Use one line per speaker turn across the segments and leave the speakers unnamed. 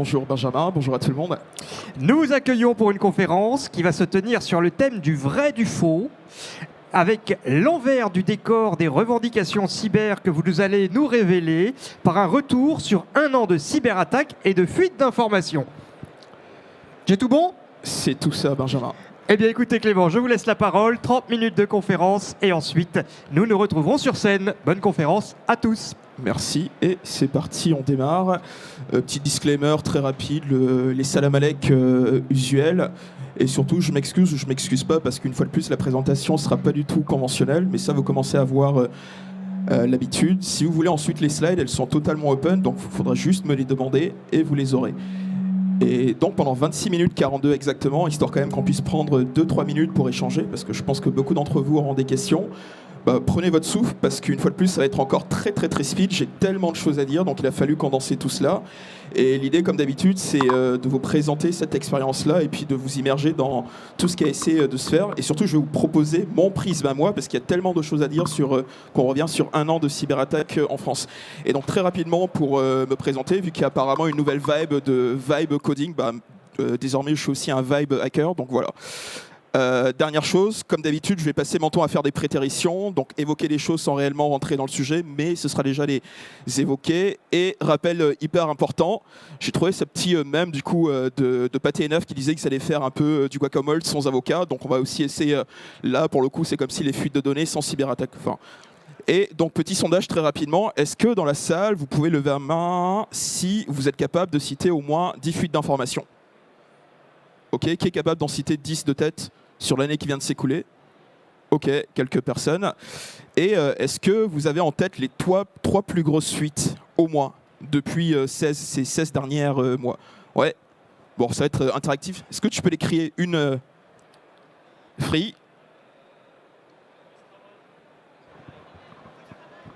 Bonjour Benjamin, bonjour à tout le monde.
Nous vous accueillons pour une conférence qui va se tenir sur le thème du vrai du faux, avec l'envers du décor des revendications cyber que vous allez nous révéler par un retour sur un an de cyberattaques et de fuite d'informations. J'ai tout bon ?
C'est tout ça Benjamin.
Eh bien écoutez Clément, je vous laisse la parole, 30 minutes de conférence et ensuite nous nous retrouverons sur scène. Bonne conférence à tous.
Merci et c'est parti, on démarre. Petit disclaimer très rapide, les salam alek usuels. Et surtout, je m'excuse ou je m'excuse pas parce qu'une fois de plus, la présentation sera pas du tout conventionnelle, mais ça, vous commencez à avoir l'habitude. Si vous voulez ensuite les slides, elles sont totalement open, donc il faudra juste me les demander et vous les aurez. Et donc pendant 26 minutes 42 exactement, histoire quand même qu'on puisse prendre 2-3 minutes pour échanger, parce que je pense que beaucoup d'entre vous auront des questions. Prenez votre souffle, parce qu'une fois de plus, ça va être encore très speed. J'ai tellement de choses à dire, donc il a fallu condenser tout cela. Et l'idée, comme d'habitude, c'est de vous présenter cette expérience-là et puis de vous immerger dans tout ce qui a essayé de se faire. Et surtout, je vais vous proposer mon prisme à moi, parce qu'il y a tellement de choses à dire qu'on revient sur un an de cyberattaque en France. Et donc très rapidement, pour me présenter, vu qu'il y a apparemment une nouvelle vibe coding, désormais je suis aussi un vibe hacker, donc voilà. Dernière chose, comme d'habitude, je vais passer mon temps à faire des prétéritions, donc évoquer les choses sans réellement rentrer dans le sujet, mais ce sera déjà les évoquer. Et rappel hyper important, j'ai trouvé ce petit mème du coup de Pathé et Neuf qui disait que ça allait faire un peu du guacamole sans avocat, donc on va aussi essayer, là pour le coup c'est comme si les fuites de données sans cyberattaque. Et donc petit sondage très rapidement, est-ce que dans la salle vous pouvez lever la main si vous êtes capable de citer au moins 10 fuites d'informations? Ok, qui est capable d'en citer 10 de tête sur l'année qui vient de s'écouler? Ok, quelques personnes. Et est-ce que vous avez en tête les trois plus grosses fuites, au moins, depuis ces 16 derniers mois? Ouais, bon, ça va être interactif. Est-ce que tu peux les crier une Free?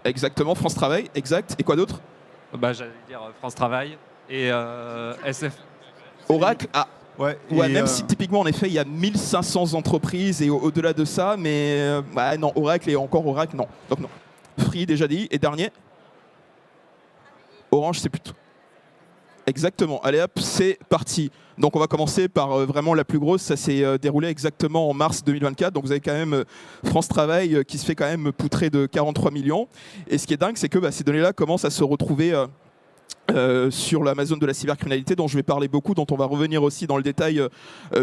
Exactement, France Travail, exact. Et quoi d'autre?
J'allais dire France Travail et SF.
Oracle? Ah.
Ouais,
même si typiquement en effet il y a 1500 entreprises et au-delà de ça, mais non, Oracle et encore Oracle, non. Donc non. Free déjà dit, et dernier? Orange, c'est plutôt. Exactement, allez hop, c'est parti. Donc on va commencer par vraiment la plus grosse, ça s'est déroulé exactement en mars 2024, donc vous avez quand même France Travail qui se fait quand même poutrer de 43 millions. Et ce qui est dingue, c'est que ces données-là commencent à se retrouver sur l'Amazon de la cybercriminalité, dont je vais parler beaucoup, dont on va revenir aussi dans le détail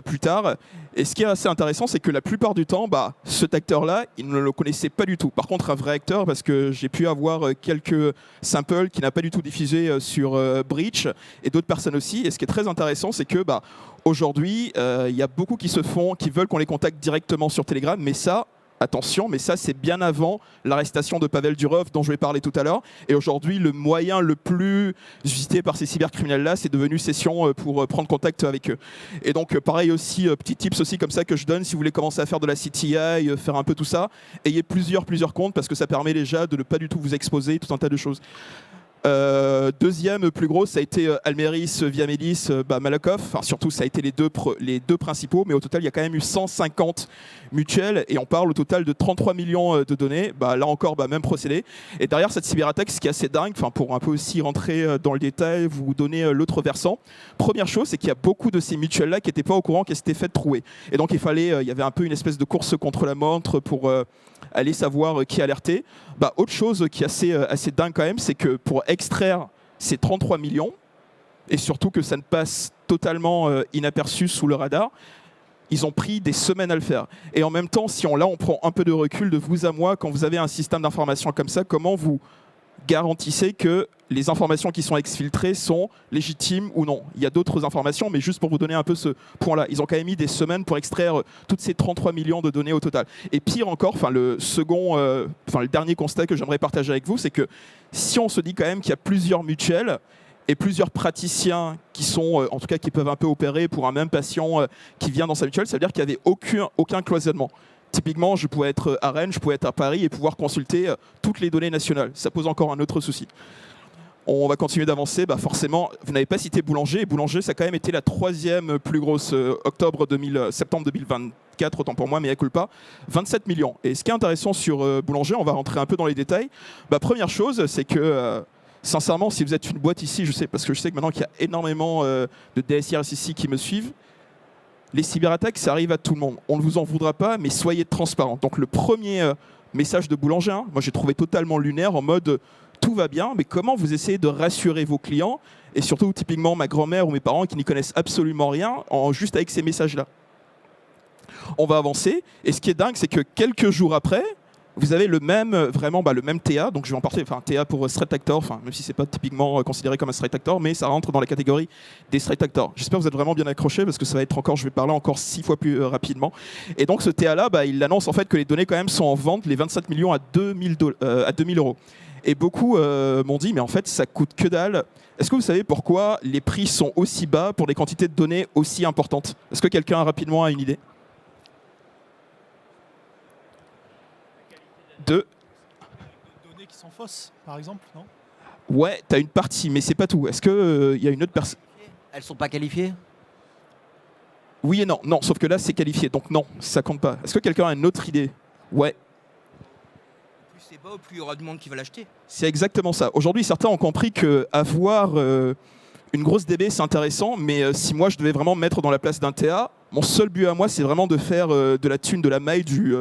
plus tard. Et ce qui est assez intéressant, c'est que la plupart du temps, cet acteur-là, il ne le connaissait pas du tout. Par contre, un vrai acteur, parce que j'ai pu avoir quelques samples qui n'a pas du tout diffusé sur Breach, et d'autres personnes aussi. Et ce qui est très intéressant, c'est que aujourd'hui, il y a beaucoup qui veulent qu'on les contacte directement sur Telegram, mais ça, attention, mais ça c'est bien avant l'arrestation de Pavel Durov dont je vais parler tout à l'heure. Et aujourd'hui, le moyen le plus usité par ces cybercriminels-là, c'est devenu Session pour prendre contact avec eux. Et donc pareil aussi, petit tips aussi comme ça que je donne, si vous voulez commencer à faire de la CTI, faire un peu tout ça, ayez plusieurs comptes parce que ça permet déjà de ne pas du tout vous exposer, tout un tas de choses. Deuxième plus gros, ça a été Almeris, Viamelis, Malakoff. Enfin, surtout, ça a été les deux principaux, mais au total, il y a quand même eu 150 mutuelles et on parle au total de 33 millions de données. Là encore, même procédé. Et derrière cette cyberattaque, ce qui est assez dingue, pour un peu aussi rentrer dans le détail, vous donner l'autre versant. Première chose, c'est qu'il y a beaucoup de ces mutuelles-là qui n'étaient pas au courant qu'elles s'étaient faites trouer. Et donc, il y avait un peu une espèce de course contre la montre pour aller savoir qui alerter. Autre chose qui est assez dingue quand même, c'est que pour extraire ces 33 millions, et surtout que ça ne passe totalement inaperçu sous le radar, ils ont pris des semaines à le faire. Et en même temps, si on prend un peu de recul de vous à moi, quand vous avez un système d'information comme ça, comment vous garantissez que les informations qui sont exfiltrées sont légitimes ou non? Il y a d'autres informations, mais juste pour vous donner un peu ce point-là. Ils ont quand même mis des semaines pour extraire toutes ces 33 millions de données au total. Et pire encore, le dernier constat que j'aimerais partager avec vous, c'est que si on se dit quand même qu'il y a plusieurs mutuelles et plusieurs praticiens qui sont, en tout cas qui peuvent un peu opérer pour un même patient qui vient dans sa mutuelle, ça veut dire qu'il n'y avait aucun cloisonnement. Typiquement, je pouvais être à Rennes, je pouvais être à Paris et pouvoir consulter toutes les données nationales. Ça pose encore un autre souci. On va continuer d'avancer. Forcément, vous n'avez pas cité Boulanger. Et Boulanger, ça a quand même été la troisième plus grosse, septembre 2024, autant pour moi, mais à culpa, 27 millions. Et ce qui est intéressant sur Boulanger, on va rentrer un peu dans les détails. Première chose, c'est que sincèrement, si vous êtes une boîte ici, je sais, parce que je sais que maintenant qu'il y a énormément de DSI ici qui me suivent, les cyberattaques, ça arrive à tout le monde. On ne vous en voudra pas, mais soyez transparents. Donc le premier message de Boulanger, hein, moi j'ai trouvé totalement lunaire, en mode tout va bien, mais comment vous essayez de rassurer vos clients, et surtout typiquement ma grand-mère ou mes parents qui n'y connaissent absolument rien, juste avec ces messages-là. On va avancer, et ce qui est dingue, c'est que quelques jours après, vous avez le même, vraiment le même TA, donc je vais en parler, enfin TA pour Threat Actor, même si c'est pas typiquement considéré comme un Threat Actor, mais ça rentre dans la catégorie des Threat Actors. J'espère que vous êtes vraiment bien accrochés parce que ça va être encore, je vais parler encore 6 fois plus rapidement. Et donc ce TA là, il annonce en fait que les données quand même sont en vente, les 27 millions à 2000 euros. Et beaucoup m'ont dit, mais en fait ça coûte que dalle. Est-ce que vous savez pourquoi les prix sont aussi bas pour des quantités de données aussi importantes? Est-ce que quelqu'un rapidement a une idée? De
données qui sont fausses, par exemple, non?
Ouais, tu as une partie, mais c'est pas tout. Est-ce qu'il y a une autre personne?
Elles sont pas qualifiées?
Oui et non. Non, sauf que là, c'est qualifié. Donc non, ça compte pas. Est-ce que quelqu'un a une autre idée? Ouais.
Plus c'est bas, plus il y aura du monde qui va l'acheter.
C'est exactement ça. Aujourd'hui, certains ont compris qu'avoir une grosse DB, c'est intéressant, mais si moi, je devais vraiment me mettre dans la place d'un TA, mon seul but à moi, c'est vraiment de faire de la thune, de la maille, du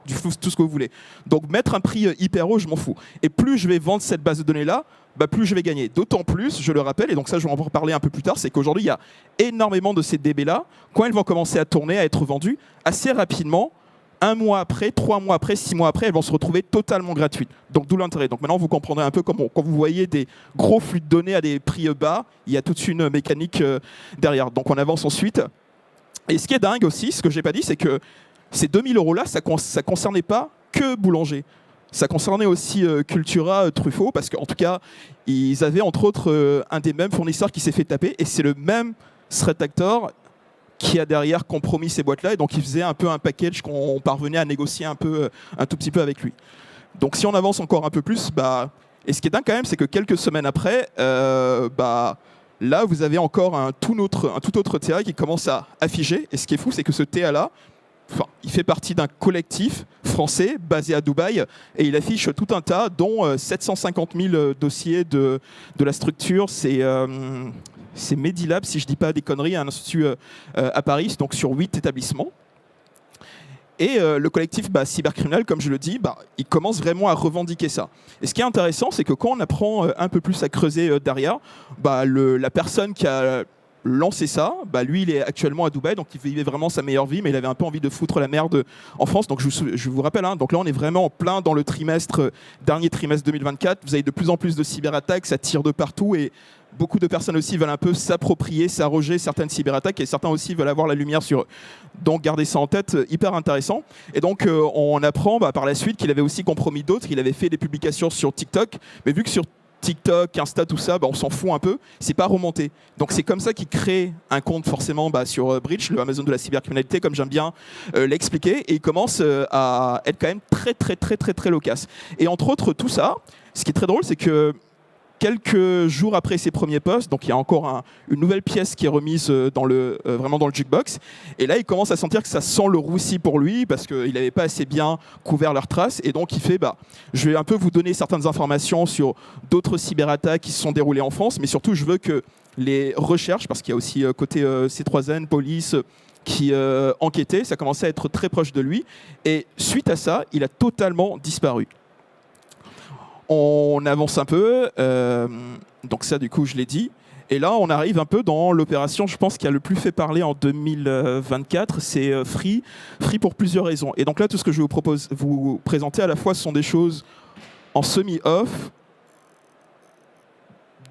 flou, tout ce que vous voulez. Donc mettre un prix hyper haut, je m'en fous. Et plus je vais vendre cette base de données-là, plus je vais gagner. D'autant plus, je le rappelle, et donc ça je vais en reparler un peu plus tard, c'est qu'aujourd'hui il y a énormément de ces DB-là, quand elles vont commencer à tourner, à être vendues, assez rapidement, 1 mois après, 3 mois après, 6 mois après, elles vont se retrouver totalement gratuites. Donc d'où l'intérêt. Donc maintenant vous comprendrez un peu comment, quand vous voyez des gros flux de données à des prix bas, il y a toute une mécanique derrière. Donc on avance ensuite. Et ce qui est dingue aussi, ce que j'ai pas dit, c'est que ces 2000 euros-là, ça concernait pas que Boulanger. Ça concernait aussi Cultura, Truffaut, parce qu'en tout cas, ils avaient entre autres un des mêmes fournisseurs qui s'est fait taper, et c'est le même Threat Actor qui a derrière compromis ces boîtes-là, et donc il faisait un peu un package qu'on parvenait à négocier un tout petit peu avec lui. Donc si on avance encore un peu plus, et ce qui est dingue quand même, c'est que quelques semaines après, là, vous avez encore un tout autre TA qui commence à afficher. Et ce qui est fou, c'est que ce TA-là, il fait partie d'un collectif français basé à Dubaï et il affiche tout un tas, dont 750 000 dossiers de la structure. C'est Medilab, si je ne dis pas des conneries, un institut à Paris, donc sur 8 établissements. Et le collectif cybercriminel, comme je le dis, il commence vraiment à revendiquer ça. Et ce qui est intéressant, c'est que quand on apprend un peu plus à creuser derrière, la personne qui a lancé ça, lui il est actuellement à Dubaï, donc il vivait vraiment sa meilleure vie, mais il avait un peu envie de foutre la merde en France. Donc je vous rappelle, donc là on est vraiment en plein dans le dernier trimestre 2024, vous avez de plus en plus de cyberattaques, ça tire de partout, et beaucoup de personnes aussi veulent un peu s'approprier, s'arroger certaines cyberattaques, et certains aussi veulent avoir la lumière sur eux. Donc gardez ça en tête, hyper intéressant. Et donc on apprend par la suite qu'il avait aussi compromis d'autres, il avait fait des publications sur TikTok, mais vu que sur TikTok, Insta, tout ça, on s'en fout un peu, c'est pas remonté. Donc c'est comme ça qu'il crée un compte forcément sur Breach, le Amazon de la cybercriminalité, comme j'aime bien l'expliquer, et il commence à être quand même très loquace. Et entre autres, tout ça, ce qui est très drôle, c'est que quelques jours après ses premiers posts, donc il y a encore une nouvelle pièce qui est remise vraiment dans le jukebox. Et là, il commence à sentir que ça sent le roussi pour lui parce qu'il n'avait pas assez bien couvert leurs traces. Et donc, il fait, je vais un peu vous donner certaines informations sur d'autres cyberattaques qui se sont déroulées en France. Mais surtout, je veux que les recherches, parce qu'il y a aussi côté C3N, police, qui enquêtait, ça commençait à être très proche de lui. Et suite à ça, il a totalement disparu. On avance un peu, donc ça du coup je l'ai dit, et là on arrive un peu dans l'opération, je pense qui a le plus fait parler en 2024, c'est Free pour plusieurs raisons. Et donc là tout ce que je vous présenter à la fois ce sont des choses en semi-off,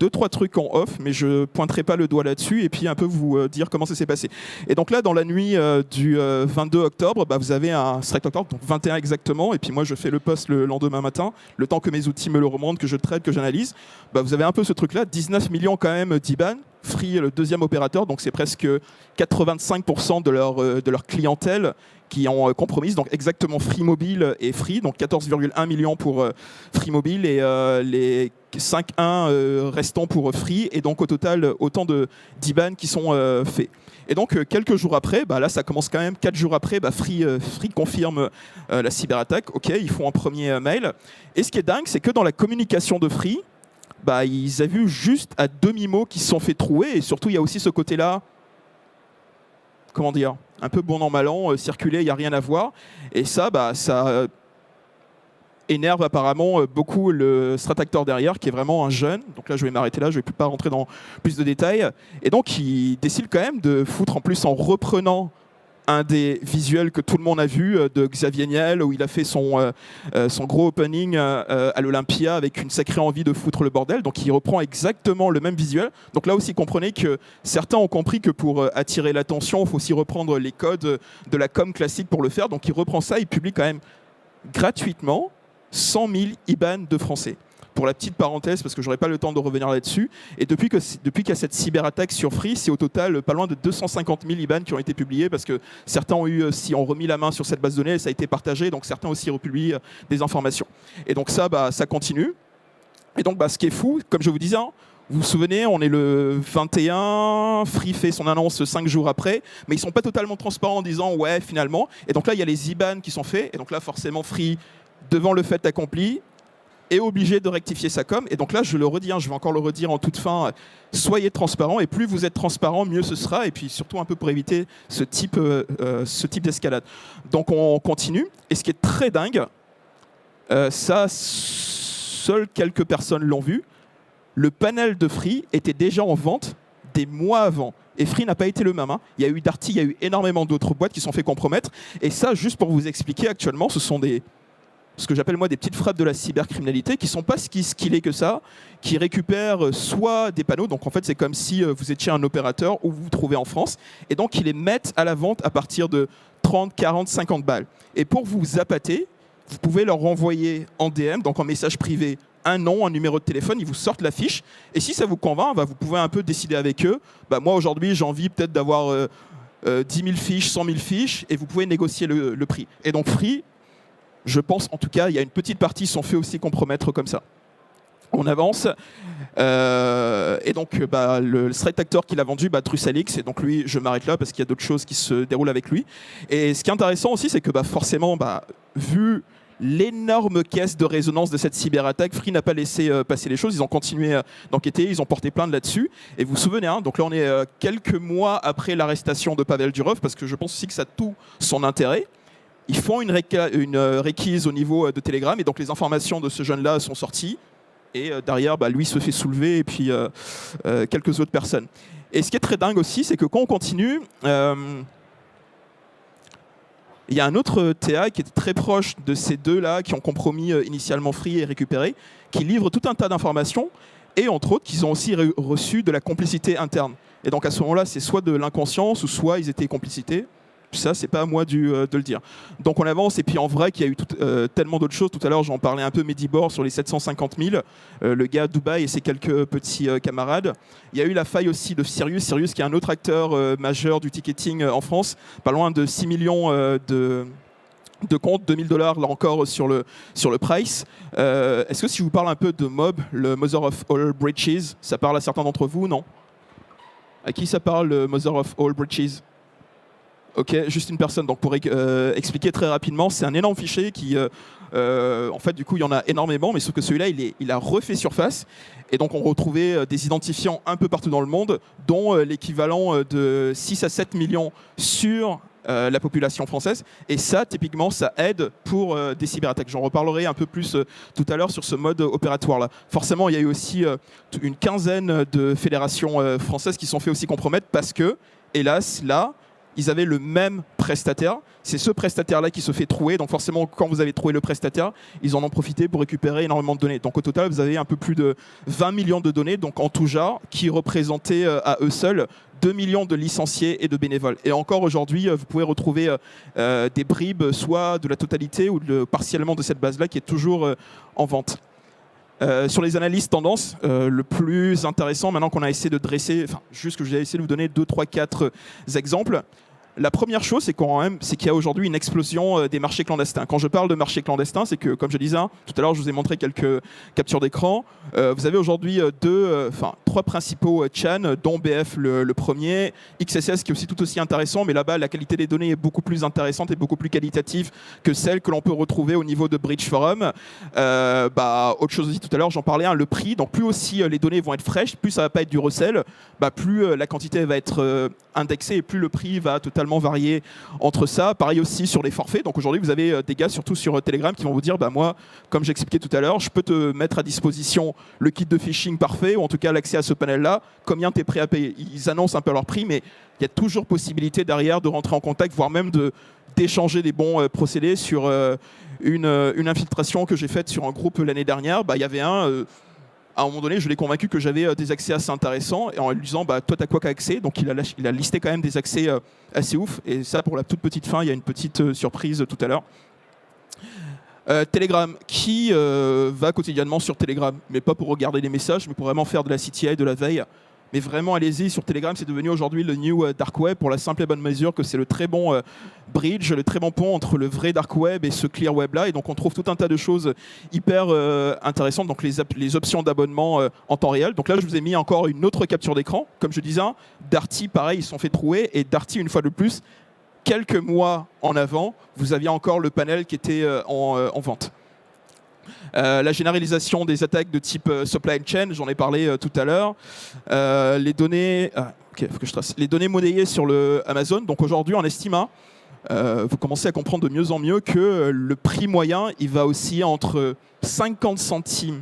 2-3 trucs en off, mais je ne pointerai pas le doigt là-dessus, et puis un peu vous dire comment ça s'est passé. Et donc là, dans la nuit du 22 octobre, vous avez un Threat Actor, donc 21 exactement, et puis moi je fais le post le lendemain matin, le temps que mes outils me le remontent, que je traite, que j'analyse. Vous avez un peu ce truc-là, 19 millions quand même d'IBAN, Free est le deuxième opérateur, donc c'est presque 85% de leur clientèle qui ont compromise, donc exactement Free Mobile et Free, donc 14,1 millions pour Free Mobile et les 5,1 restants pour Free, et donc au total autant d'IBAN qui sont faits. Et donc quelques jours après, là ça commence quand même, 4 jours après, Free confirme la cyberattaque, ok, ils font un premier mail. Et ce qui est dingue, c'est que dans la communication de Free, bah, ils avaient vu juste à demi-mot qu'ils se sont fait trouer. Et surtout, il y a aussi ce côté-là, comment dire, un peu bon an, mal an, circuler, il n'y a rien à voir. Et ça, bah, ça énerve apparemment beaucoup le strat actor derrière, qui est vraiment un jeune. Donc là, je vais m'arrêter là, je ne vais pas rentrer dans plus de détails. Et donc, il décide quand même de foutre, en plus en reprenant un des visuels que tout le monde a vu de Xavier Niel, où il a fait son gros opening à l'Olympia avec une sacrée envie de foutre le bordel. Donc il reprend exactement le même visuel. Donc là aussi, comprenez que certains ont compris que pour attirer l'attention, il faut aussi reprendre les codes de la com classique pour le faire. Donc il reprend ça, il publie quand même gratuitement 100 000 IBAN de Français. Pour la petite parenthèse, parce que je n'aurai pas le temps de revenir là-dessus, et depuis qu'il y a cette cyberattaque sur Free, c'est au total pas loin de 250 000 IBAN qui ont été publiés, parce que certains ont remis la main sur cette base de données, et ça a été partagé, donc certains aussi republient des informations. Et donc ça, bah, ça continue. Et donc bah, ce qui est fou, comme je vous disais, hein, vous vous souvenez, on est le 21, Free fait son annonce 5 jours après, mais ils ne sont pas totalement transparents en disant « ouais, finalement ». Et donc là, il y a les IBAN qui sont faits, et donc là, forcément, Free, devant le fait accompli, est obligé de rectifier sa com. Et donc là, je le redis, hein, je vais encore le redire en toute fin, soyez transparent, et plus vous êtes transparent, mieux ce sera, et puis surtout un peu pour éviter ce type d'escalade. Donc on continue, et ce qui est très dingue, ça, seules quelques personnes l'ont vu, le panel de Free était déjà en vente des mois avant. Et Free n'a pas été le même. Hein. Il y a eu Darty, il y a eu énormément d'autres boîtes qui se sont fait compromettre, et ça, juste pour vous expliquer, actuellement, ce sont ce que j'appelle moi des petites frappes de la cybercriminalité qui ne sont pas skillées que ça, qui récupèrent soit des panneaux, donc en fait c'est comme si vous étiez un opérateur où vous vous trouvez en France, et donc ils les mettent à la vente à partir de 30, 40, 50 balles. Et pour vous appâter, vous pouvez leur renvoyer en DM, donc en message privé, un nom, un numéro de téléphone, ils vous sortent la fiche, et si ça vous convainc, bah, vous pouvez un peu décider avec eux, bah, moi aujourd'hui j'ai envie peut-être d'avoir 10 000 fiches, 100 000 fiches, et vous pouvez négocier le prix. Et donc Free, je pense, en tout cas, il y a une petite partie qui sont fait aussi compromettre comme ça. On avance. Et donc, bah, le threat actor qui l'a vendu, bah, Trusalix, et donc lui, je m'arrête là parce qu'il y a d'autres choses qui se déroulent avec lui. Et ce qui est intéressant aussi, c'est que bah, forcément, bah, vu l'énorme caisse de résonance de cette cyberattaque, Free n'a pas laissé passer les choses. Ils ont continué d'enquêter, ils ont porté plainte là-dessus. Et vous vous souvenez, hein, donc là, on est quelques mois après l'arrestation de Pavel Durov, parce que je pense aussi que ça a tout son intérêt. Ils font une réquise au niveau de Telegram, et donc les informations de ce jeune-là sont sorties. Et derrière, bah, lui se fait soulever, et puis quelques autres personnes. Et ce qui est très dingue aussi, c'est que quand on continue, il y a un autre TA qui est très proche de ces deux-là, qui ont compromis initialement Free et récupéré, qui livre tout un tas d'informations, et entre autres, qu'ils ont aussi reçu de la complicité interne. Et donc à ce moment-là, c'est soit de l'inconscience, ou soit ils étaient complicités. Ça, c'est pas à moi de le dire. Donc on avance, et puis en vrai qu'il y a eu tellement d'autres choses. Tout à l'heure, j'en parlais un peu, Medibor sur les 750 000, le gars à Dubaï et ses quelques petits camarades. Il y a eu la faille aussi de Sirius, qui est un autre acteur majeur du ticketing en France, pas loin de 6 millions de comptes, $2000 là encore sur le price. Est-ce que si je vous parle un peu de Mob, le Mother of All Breaches, ça parle à certains d'entre vous, non? À qui ça parle, le Mother of All Breaches? Ok, juste une personne. Donc pour expliquer très rapidement, c'est un énorme fichier qui, en fait, du coup, il y en a énormément, mais sauf que celui-là, il a refait surface. Et donc on retrouvait des identifiants un peu partout dans le monde, dont l'équivalent de 6 à 7 millions sur la population française. Et ça, typiquement, ça aide pour des cyberattaques. J'en reparlerai un peu plus tout à l'heure sur ce mode opératoire-là. Forcément, il y a eu aussi une quinzaine de fédérations françaises qui sont fait aussi compromettre parce que, hélas, là, ils avaient le même prestataire. C'est ce prestataire-là qui se fait trouer. Donc forcément, quand vous avez trouvé le prestataire, ils en ont profité pour récupérer énormément de données. Donc au total, vous avez un peu plus de 20 millions de données, donc en tout genre, qui représentaient à eux seuls 2 millions de licenciés et de bénévoles. Et encore aujourd'hui, vous pouvez retrouver des bribes, soit de la totalité ou partiellement de cette base-là, qui est toujours en vente. Sur les analyses tendances, le plus intéressant, maintenant qu'on a essayé de dresser, enfin, juste que j'ai essayé de vous donner 2, 3, 4 exemples, La première chose, c'est qu'il y a aujourd'hui une explosion des marchés clandestins. Quand je parle de marchés clandestins, c'est que, comme je disais, tout à l'heure, je vous ai montré quelques captures d'écran. Vous avez aujourd'hui trois principaux chans, dont BF le premier, XSS qui est aussi tout aussi intéressant, mais là-bas, la qualité des données est beaucoup plus intéressante et beaucoup plus qualitative que celle que l'on peut retrouver au niveau de Bridge Forum. Autre chose aussi, tout à l'heure, j'en parlais, le prix. Donc, plus aussi les données vont être fraîches, plus ça va pas être du recel, plus la quantité va être indexée et plus le prix va totalement varier entre ça. Pareil aussi sur les forfaits. Donc aujourd'hui, vous avez des gars, surtout sur Telegram, qui vont vous dire moi, comme j'expliquais tout à l'heure, je peux te mettre à disposition le kit de phishing parfait, ou en tout cas l'accès à ce panel-là. Combien tu es prêt à payer? Ils annoncent un peu leur prix, mais il y a toujours possibilité derrière de rentrer en contact, voire même d'échanger des bons procédés. Sur une infiltration que j'ai faite sur un groupe l'année dernière, il y avait à un moment donné, je l'ai convaincu que j'avais des accès assez intéressants, et en lui disant toi t'as quoi qu'accès, donc il a listé quand même des accès assez ouf. Et ça, pour la toute petite fin, il y a une petite surprise tout à l'heure. Telegram, qui va quotidiennement sur Telegram, mais pas pour regarder les messages, mais pour vraiment faire de la CTI, de la veille. Mais vraiment, allez-y sur Telegram, c'est devenu aujourd'hui le new dark web, pour la simple et bonne mesure que c'est le très bon bridge, le très bon pont entre le vrai dark web et ce clear web là. Et donc on trouve tout un tas de choses hyper intéressantes, donc les options d'abonnement en temps réel. Donc là, je vous ai mis encore une autre capture d'écran. Comme je disais, Darty, pareil, ils se sont fait trouer, et Darty, une fois de plus, quelques mois en avant, vous aviez encore le panel qui était en vente. La généralisation des attaques de type supply chain, j'en ai parlé tout à l'heure. Les données, faut que je trace. Les données monnayées sur le Amazon. Donc aujourd'hui, on estime, vous commencez à comprendre de mieux en mieux que le prix moyen, il va osciller entre 50 centimes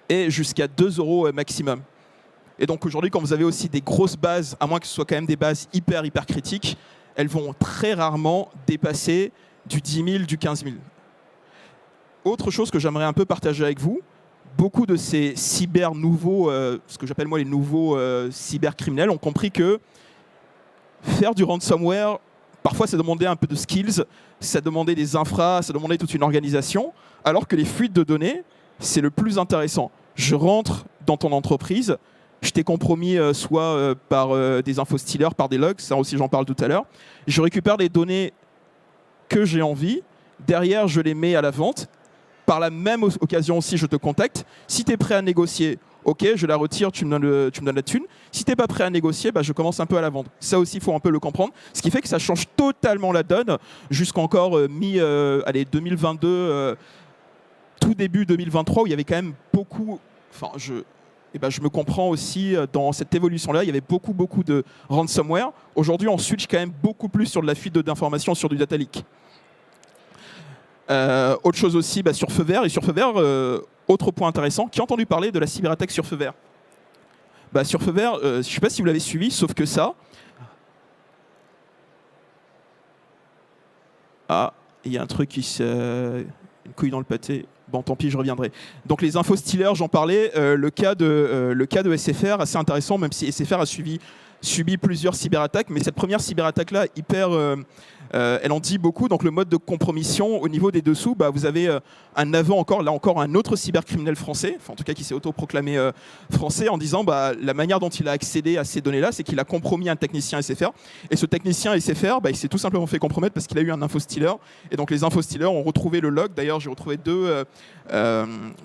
et jusqu'à 2 € maximum. Et donc aujourd'hui, quand vous avez aussi des grosses bases, à moins que ce soit quand même des bases hyper critiques, elles vont très rarement dépasser du 10 000, du 15 000. Autre chose que j'aimerais un peu partager avec vous, beaucoup de ces cyber nouveaux, ce que j'appelle moi les nouveaux cybercriminels, ont compris que faire du ransomware, parfois ça demandait un peu de skills, ça demandait des infras, ça demandait toute une organisation, alors que les fuites de données, c'est le plus intéressant. Je rentre dans ton entreprise, je t'ai compromis soit par des infostealers, par des logs, ça aussi j'en parle tout à l'heure, je récupère les données que j'ai envie, derrière je les mets à la vente. Par la même occasion aussi, je te contacte. Si tu es prêt à négocier, ok, je la retire, tu me donnes la thune. Si tu n'es pas prêt à négocier, je commence un peu à la vendre. Ça aussi, il faut un peu le comprendre. Ce qui fait que ça change totalement la donne jusqu'encore 2022, tout début 2023, où il y avait quand même beaucoup... je me comprends aussi dans cette évolution-là. Il y avait beaucoup de ransomware. Aujourd'hui, on switch quand même beaucoup plus sur de la fuite d'informations, sur du data leak. Autre chose aussi sur feu vert. Et sur feu vert, autre point intéressant, qui a entendu parler de la cyberattaque sur feu vert? Sur feu vert, je ne sais pas si vous l'avez suivi, sauf que ça... il y a un truc qui une couille dans le pâté. Bon, tant pis, je reviendrai. Donc les infostealers, j'en parlais. Le cas de SFR, assez intéressant, même si SFR a subi plusieurs cyberattaques. Mais cette première cyberattaque-là, elle en dit beaucoup. Donc le mode de compromission au niveau des dessous, vous avez encore un autre cybercriminel français, en tout cas qui s'est autoproclamé français, en disant la manière dont il a accédé à ces données-là, c'est qu'il a compromis un technicien SFR. Et ce technicien SFR, il s'est tout simplement fait compromettre parce qu'il a eu un infostealer. Et donc les infostealers ont retrouvé le log. D'ailleurs, j'ai retrouvé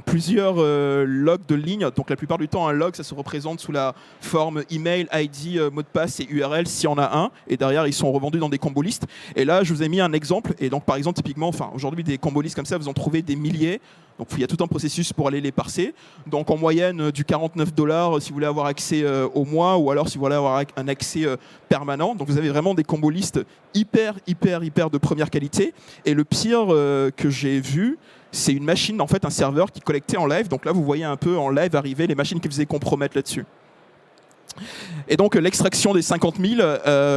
plusieurs logs de lignes. Donc la plupart du temps, un log, ça se représente sous la forme email, ID, mot de passe et URL s'il y en a un. Et derrière, ils sont revendus dans des combo listes. Et là, je vous ai mis un exemple. Et donc, par exemple, typiquement, aujourd'hui, des combo listes comme ça, vous en trouvez des milliers. Donc, il y a tout un processus pour aller les parser. Donc, en moyenne, du 49 $ si vous voulez avoir accès au mois, ou alors si vous voulez avoir un accès permanent. Donc, vous avez vraiment des combo listes hyper de première qualité. Et le pire que j'ai vu, c'est une machine, en fait, un serveur qui collectait en live. Donc là, vous voyez un peu en live arriver les machines qui faisaient compromettre là-dessus. Et donc l'extraction des 50 000,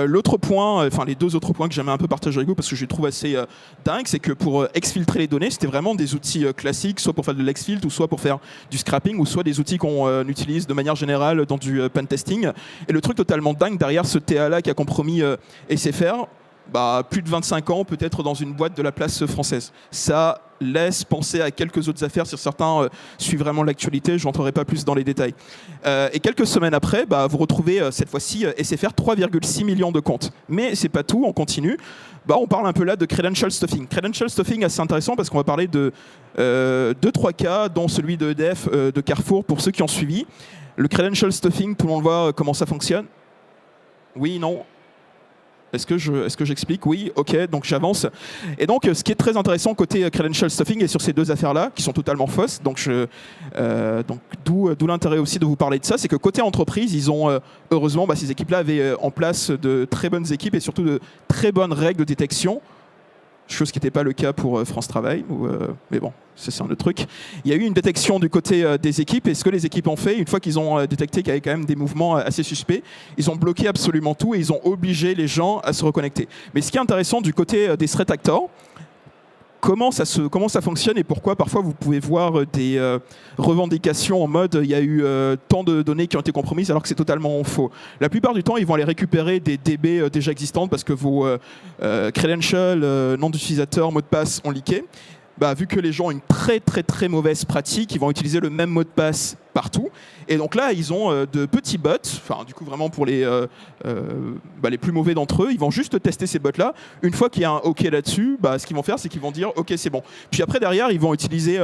l'autre point, les deux autres points que j'aimerais un peu partager avec vous parce que je les trouve assez dingue, c'est que pour exfiltrer les données, c'était vraiment des outils classiques, soit pour faire de l'exfiltre, ou soit pour faire du scrapping, ou soit des outils qu'on utilise de manière générale dans du pentesting. Et le truc totalement dingue derrière ce TA-là qui a compromis SFR, plus de 25 ans peut-être dans une boîte de la place française. Ça laisse penser à quelques autres affaires. Si certains suivent vraiment l'actualité, je n'entrerai pas plus dans les détails. Et quelques semaines après, vous retrouvez cette fois-ci SFR 3,6 millions de comptes. Mais c'est pas tout, on continue. On parle un peu là de credential stuffing. Credential stuffing, assez intéressant parce qu'on va parler de 2-3 cas, dont celui de EDF, de Carrefour, pour ceux qui ont suivi. Le credential stuffing, tout le monde voit comment ça fonctionne? Oui, non? Est-ce que j'explique? Oui, ok, donc j'avance. Et donc, ce qui est très intéressant côté credential stuffing est sur ces deux affaires-là, qui sont totalement fausses. Donc, d'où l'intérêt aussi de vous parler de ça, c'est que côté entreprise, ils ont, heureusement, ces équipes-là avaient en place de très bonnes équipes et surtout de très bonnes règles de détection. Chose qui n'était pas le cas pour France Travail, mais bon, ça c'est un autre truc. Il y a eu une détection du côté des équipes, et ce que les équipes ont fait, une fois qu'ils ont détecté qu'il y avait quand même des mouvements assez suspects, ils ont bloqué absolument tout et ils ont obligé les gens à se reconnecter. Mais ce qui est intéressant du côté des threat actors, comment ça fonctionne et pourquoi parfois vous pouvez voir des revendications en mode il y a eu tant de données qui ont été compromises alors que c'est totalement faux. La plupart du temps, ils vont aller récupérer des DB déjà existantes parce que vos credentials, nom d'utilisateur, mot de passe ont leaké. Vu que les gens ont une très très très mauvaise pratique, ils vont utiliser le même mot de passe partout. Et donc là, ils ont de petits bots, enfin du coup vraiment pour les plus mauvais d'entre eux, ils vont juste tester ces bots-là. Une fois qu'il y a un OK là-dessus, ce qu'ils vont faire, c'est qu'ils vont dire OK, c'est bon. Puis après, derrière, ils vont utiliser...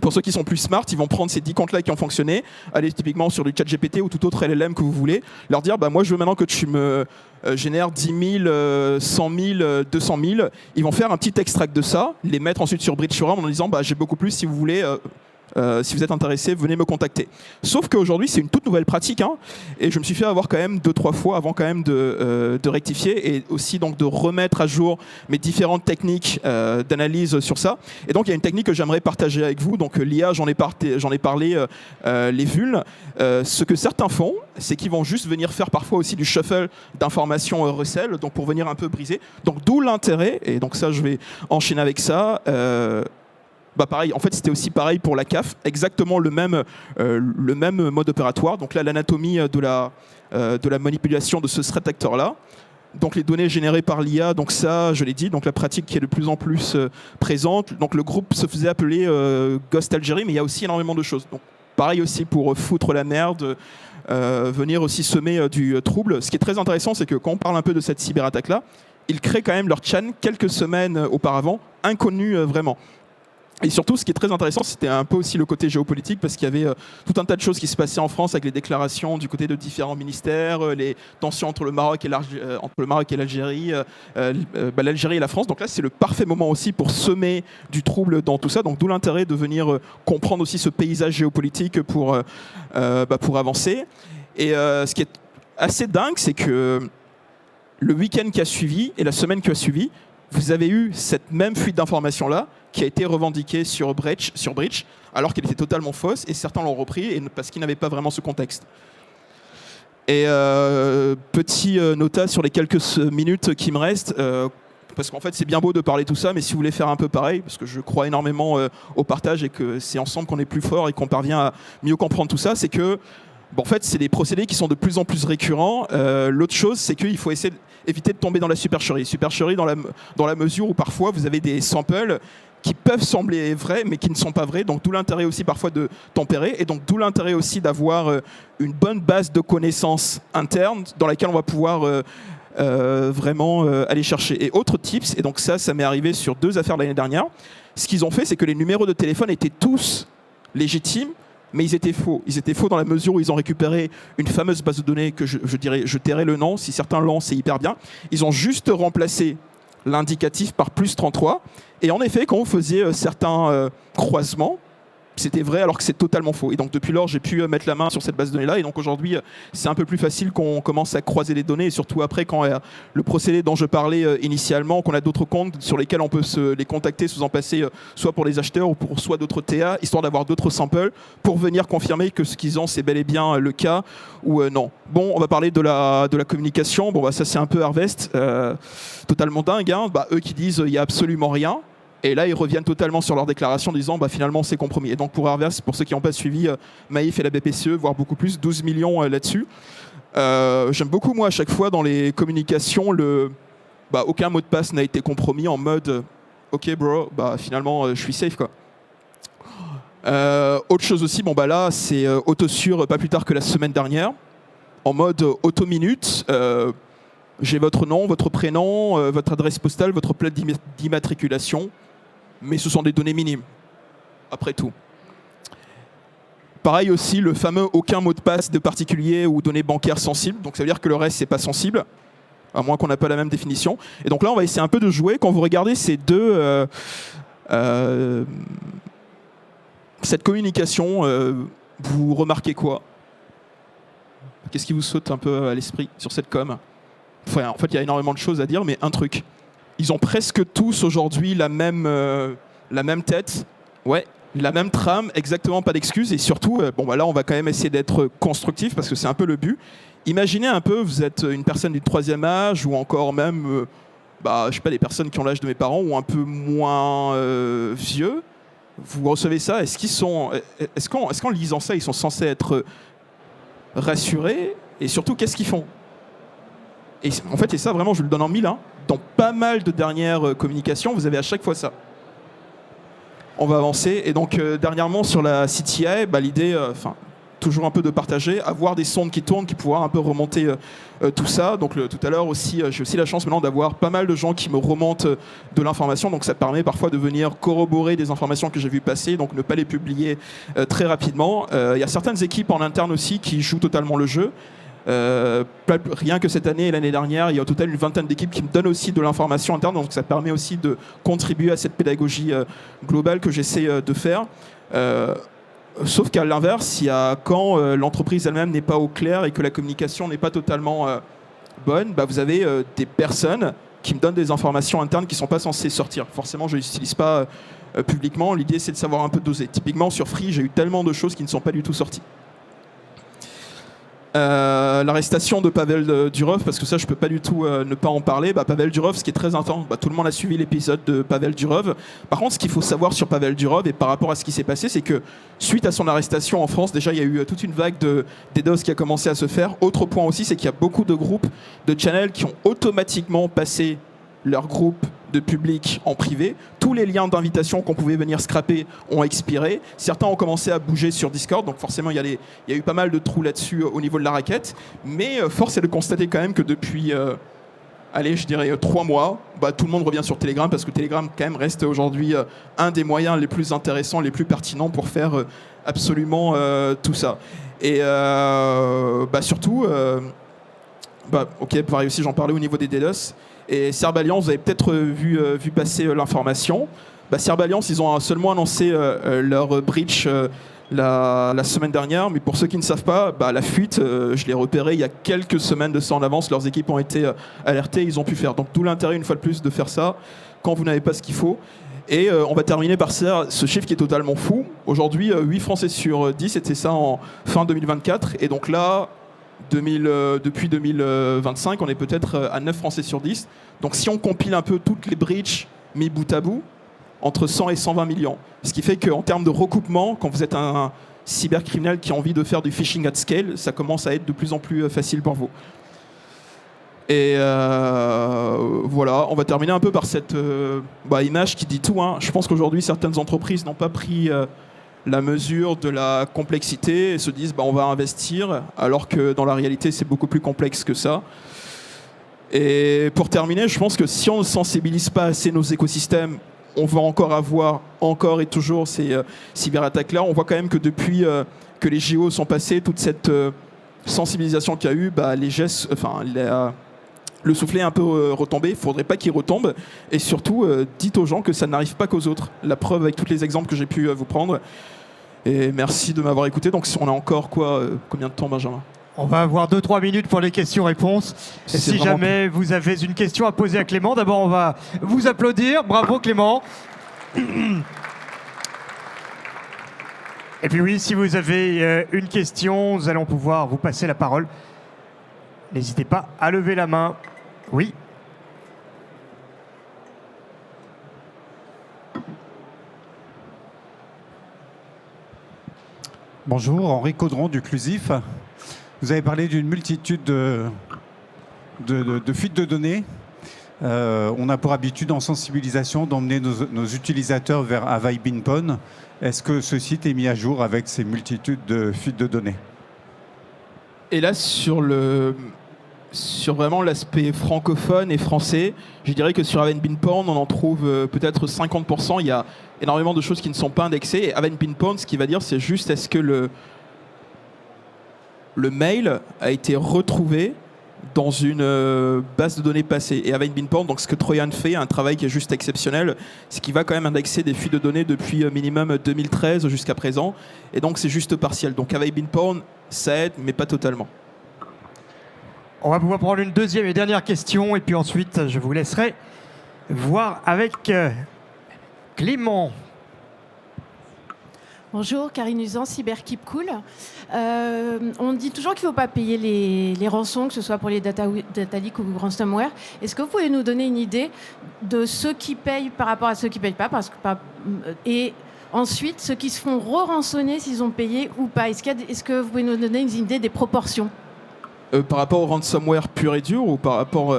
pour ceux qui sont plus smart, ils vont prendre ces 10 comptes-là qui ont fonctionné, aller typiquement sur du ChatGPT ou tout autre LLM que vous voulez, leur dire moi je veux maintenant que tu me génères 10 000, 100 000, 200 000. Ils vont faire un petit extract de ça, les mettre ensuite sur Bridge Forum en disant j'ai beaucoup plus si vous voulez. Si vous êtes intéressé, venez me contacter. Sauf qu'aujourd'hui, c'est une toute nouvelle pratique, et je me suis fait avoir quand même 2-3 fois avant quand même de rectifier et aussi donc de remettre à jour mes différentes techniques d'analyse sur ça. Et donc, il y a une technique que j'aimerais partager avec vous. Donc, l'IA, j'en ai parlé, les vulnes. Ce que certains font, c'est qu'ils vont juste venir faire parfois aussi du shuffle d'informations recel, donc pour venir un peu briser. Donc, d'où l'intérêt, et donc ça, je vais enchaîner avec ça. Pareil, en fait, c'était aussi pareil pour la CAF, exactement le même mode opératoire. Donc là, l'anatomie de la manipulation de ce threat actor-là. Donc les données générées par l'IA, donc ça, je l'ai dit, donc la pratique qui est de plus en plus présente. Donc le groupe se faisait appeler Ghost Algérie, mais il y a aussi énormément de choses. Donc pareil aussi pour foutre la merde, venir aussi semer du trouble. Ce qui est très intéressant, c'est que quand on parle un peu de cette cyberattaque-là, ils créent quand même leur chan quelques semaines auparavant, inconnu vraiment. Et surtout, ce qui est très intéressant, c'était un peu aussi le côté géopolitique, parce qu'il y avait tout un tas de choses qui se passaient en France avec les déclarations du côté de différents ministères, les tensions entre le Maroc et l'Algérie, l'Algérie et la France. Donc là, c'est le parfait moment aussi pour semer du trouble dans tout ça. Donc d'où l'intérêt de venir comprendre aussi ce paysage géopolitique pour avancer. Et ce qui est assez dingue, c'est que le week-end qui a suivi et la semaine qui a suivi, vous avez eu cette même fuite d'informations-là qui a été revendiquée sur Bridge, alors qu'elle était totalement fausse, et certains l'ont repris parce qu'ils n'avaient pas vraiment ce contexte. Et petit nota sur les quelques minutes qui me restent, parce qu'en fait c'est bien beau de parler tout ça, mais si vous voulez faire un peu pareil, parce que je crois énormément au partage et que c'est ensemble qu'on est plus fort et qu'on parvient à mieux comprendre tout ça, c'est que en fait, c'est des procédés qui sont de plus en plus récurrents. L'autre chose, c'est qu'il faut essayer d'éviter de tomber dans la supercherie. Supercherie dans la mesure où parfois vous avez des samples qui peuvent sembler vrais, mais qui ne sont pas vrais. Donc d'où l'intérêt aussi parfois de tempérer. Et donc d'où l'intérêt aussi d'avoir une bonne base de connaissances internes dans laquelle on va pouvoir vraiment aller chercher. Et autre tips, et donc ça m'est arrivé sur 2 affaires l'année dernière. Ce qu'ils ont fait, c'est que les numéros de téléphone étaient tous légitimes, mais ils étaient faux. Ils étaient faux dans la mesure où ils ont récupéré une fameuse base de données que je tairai le nom, si certains l'ont, c'est hyper bien. Ils ont juste remplacé l'indicatif par +33. Et en effet, quand on faisait certains croisements, c'était vrai alors que c'est totalement faux. Et donc depuis lors, j'ai pu mettre la main sur cette base de données-là. Et donc aujourd'hui, c'est un peu plus facile qu'on commence à croiser les données. Et surtout après, quand le procédé dont je parlais initialement, qu'on a d'autres comptes sur lesquels on peut les contacter, se en passer soit pour les acheteurs ou pour soit d'autres TA, histoire d'avoir d'autres samples pour venir confirmer que ce qu'ils ont, c'est bel et bien le cas ou non. Bon, on va parler de la communication. Bon, ça c'est un peu Harvest, totalement dingue. Eux qui disent il n'y a absolument rien. Et là, ils reviennent totalement sur leur déclaration en disant finalement c'est compromis. Et donc pour Harvest, pour ceux qui n'ont pas suivi, Maïf et la BPCE, voire beaucoup plus, 12 millions là-dessus. J'aime beaucoup, moi, à chaque fois dans les communications, aucun mot de passe n'a été compromis en mode ok bro, bah finalement je suis safe quoi. Autre chose aussi, bon bah là c'est auto-sûr pas plus tard que la semaine dernière, en mode auto-minute. J'ai votre nom, votre prénom, votre adresse postale, votre plaque d'immatriculation, mais ce sont des données minimes, après tout. Pareil aussi, le fameux aucun mot de passe de particulier ou données bancaires sensibles, donc ça veut dire que le reste c'est pas sensible, à moins qu'on n'a pas la même définition. Et donc là on va essayer un peu de jouer. Quand vous regardez ces deux... cette communication, vous remarquez quoi? Qu'est-ce qui vous saute un peu à l'esprit sur cette com? Enfin, en fait, il y a énormément de choses à dire, mais un truc. Ils ont presque tous aujourd'hui la même tête, ouais, la même trame, exactement, pas d'excuses. Et surtout, bon, bah là, on va quand même essayer d'être constructif parce que c'est un peu le but. Imaginez un peu, vous êtes une personne du 3e âge ou encore même, je sais pas, des personnes qui ont l'âge de mes parents ou un peu moins vieux. Vous recevez ça, est-ce qu'en lisant ça, ils sont censés être rassurés? Et surtout, qu'est-ce qu'ils font? Et en fait, et ça, vraiment, je le donne en 1000. Hein. Dans pas mal de dernières communications, vous avez à chaque fois ça. On va avancer. Et donc, dernièrement, sur la CTI, l'idée, toujours un peu de partager, avoir des sondes qui tournent, qui pouvoir un peu remonter tout ça. Donc, tout à l'heure aussi, j'ai aussi la chance maintenant d'avoir pas mal de gens qui me remontent de l'information. Donc, ça permet parfois de venir corroborer des informations que j'ai vues passer, donc ne pas les publier très rapidement. Il y a certaines équipes en interne aussi qui jouent totalement le jeu. Rien que cette année et l'année dernière, il y a au total une 20aine d'équipes qui me donnent aussi de l'information interne, donc ça permet aussi de contribuer à cette pédagogie globale que j'essaie de faire. Sauf qu'à l'inverse, il y a quand l'entreprise elle-même n'est pas au clair et que la communication n'est pas totalement bonne, vous avez des personnes qui me donnent des informations internes qui ne sont pas censées sortir. Forcément, je ne les utilise pas publiquement. L'idée, c'est de savoir un peu doser. Typiquement, sur Free, j'ai eu tellement de choses qui ne sont pas du tout sorties. L'arrestation de Pavel Durov, parce que ça je peux pas du tout ne pas en parler. Pavel Durov, ce qui est très intense, tout le monde a suivi l'épisode de Pavel Durov. Par contre, ce qu'il faut savoir sur Pavel Durov et par rapport à ce qui s'est passé, c'est que suite à son arrestation en France, déjà il y a eu toute une vague de DDoS qui a commencé à se faire. Autre point aussi, c'est qu'il y a beaucoup de groupes de channels qui ont automatiquement passé leur groupe de public en privé. Tous les liens d'invitation qu'on pouvait venir scraper ont expiré. Certains ont commencé à bouger sur Discord, donc forcément il y a eu pas mal de trous là-dessus au niveau de la raquette. Mais force est de constater quand même que depuis, je dirais 3 mois, tout le monde revient sur Telegram parce que Telegram quand même reste aujourd'hui un des moyens les plus intéressants, les plus pertinents pour faire absolument tout ça. Et surtout, pareil aussi j'en parlais au niveau des DDoS. Et Serb Alliance, vous avez peut-être vu passer l'information. Serb Alliance, ils ont seulement annoncé leur breach la semaine dernière. Mais pour ceux qui ne savent pas, la fuite, je l'ai repérée il y a quelques semaines de ça en avance. Leurs équipes ont été alertées, ils ont pu faire. Donc tout l'intérêt, une fois de plus, de faire ça quand vous n'avez pas ce qu'il faut. Et on va terminer par ça, ce chiffre qui est totalement fou. Aujourd'hui, 8 Français sur 10, c'était ça en fin 2024. Et donc là... depuis 2025, on est peut-être à 9 Français sur 10. Donc si on compile un peu toutes les breaches mis bout à bout, entre 100 et 120 millions. Ce qui fait qu'en termes de recoupement, quand vous êtes un cybercriminel qui a envie de faire du phishing at scale, ça commence à être de plus en plus facile pour vous. Et voilà, on va terminer un peu par cette image qui dit tout. Hein. Je pense qu'aujourd'hui, certaines entreprises n'ont pas pris... la mesure de la complexité et se disent on va investir, alors que dans la réalité c'est beaucoup plus complexe que ça. Et pour terminer, je pense que si on ne sensibilise pas assez nos écosystèmes, on va encore et toujours ces cyberattaques-là. On voit quand même que depuis que les JO sont passés, toute cette sensibilisation qu'il y a eu, les gestes, le soufflet est un peu retombé, il ne faudrait pas qu'il retombe. Et surtout, dites aux gens que ça n'arrive pas qu'aux autres. La preuve avec tous les exemples que j'ai pu vous prendre. Et merci de m'avoir écouté. Donc on a encore combien de temps, Benjamin?
On va avoir 2-3 minutes pour les questions-réponses. Et si jamais vous avez une question à poser à Clément, d'abord on va vous applaudir. Bravo Clément. Et puis oui, si vous avez une question, nous allons pouvoir vous passer la parole. N'hésitez pas à lever la main. Oui.
Bonjour, Henri Caudron du Clusif. Vous avez parlé d'une multitude de fuites de données. On a pour habitude en sensibilisation d'emmener nos utilisateurs vers Avai Binpon. Est-ce que ce site est mis à jour avec ces multitudes de fuites de données?
Et là, sur vraiment l'aspect francophone et français, je dirais que sur Avai Binpon, on en trouve peut-être 50%. Il y a énormément de choses qui ne sont pas indexées. Et Avai Binpon, ce qu'il va dire, c'est juste est-ce que le mail a été retrouvé dans une base de données passée. Et Avai Binpon, donc ce que Trojan fait, un travail qui est juste exceptionnel, c'est qu'il va quand même indexer des fuites de données depuis minimum 2013 jusqu'à présent. Et donc c'est juste partiel. Donc Avai Binpon, ça aide, mais pas totalement.
On va pouvoir prendre une deuxième et dernière question, et puis ensuite, je vous laisserai voir avec Clément.
Bonjour, Karine Usan, Cyberkeep Cool. On dit toujours qu'il ne faut pas payer les rançons, que ce soit pour les data leaks ou ransomware. Est-ce que vous pouvez nous donner une idée de ceux qui payent par rapport à ceux qui ne payent pas, et ensuite ceux qui se font re-rançonner s'ils ont payé ou pas? Est-ce que vous pouvez nous donner une idée des proportions?
Par rapport au ransomware pur et dur ou par rapport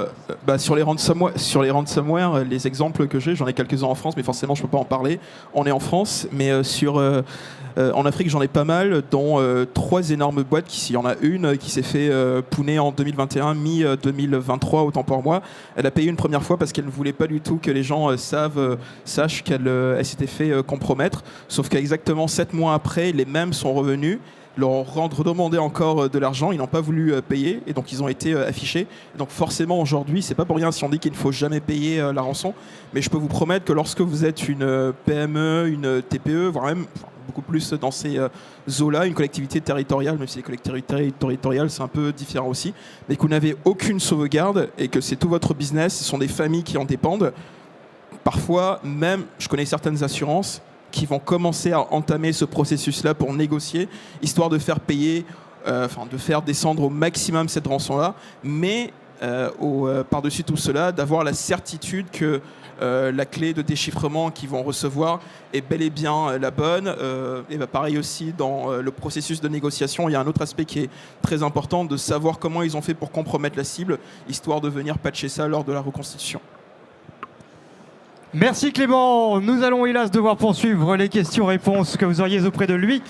sur les ransomware, les exemples que j'ai, j'en ai quelques-uns en France, mais forcément je peux pas en parler. On est en France, mais en Afrique j'en ai pas mal, dont 3 énormes boîtes. Il y en a une qui s'est fait pouner en 2021, mi-2023, autant pour moi. Elle a payé une première fois parce qu'elle ne voulait pas du tout que les gens sachent qu'elle s'était fait compromettre. Sauf qu'exactement 7 mois après, les mêmes sont revenus, leur redemander encore de l'argent, ils n'ont pas voulu payer et donc ils ont été affichés. Donc forcément aujourd'hui, c'est pas pour rien si on dit qu'il ne faut jamais payer la rançon, mais je peux vous promettre que lorsque vous êtes une PME, une TPE, voire même beaucoup plus dans ces eaux-là, une collectivité territoriale, même si les collectivités territoriales c'est un peu différent aussi, mais que vous n'avez aucune sauvegarde et que c'est tout votre business, ce sont des familles qui en dépendent. Parfois même, je connais certaines assurances qui vont commencer à entamer ce processus-là pour négocier, histoire de faire payer, de faire descendre au maximum cette rançon-là, mais par-dessus tout cela, d'avoir la certitude que la clé de déchiffrement qu'ils vont recevoir est bel et bien la bonne. Et pareil aussi, dans le processus de négociation, il y a un autre aspect qui est très important, de savoir comment ils ont fait pour compromettre la cible, histoire de venir patcher ça lors de la reconstitution.
Merci Clément. Nous allons hélas devoir poursuivre les questions-réponses que vous auriez auprès de lui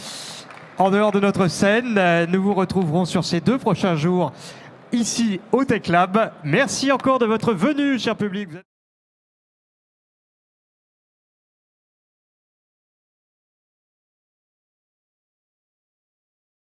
en dehors de notre scène. Nous vous retrouverons sur ces 2 prochains jours ici au Tech Lab. Merci encore de votre venue, cher public.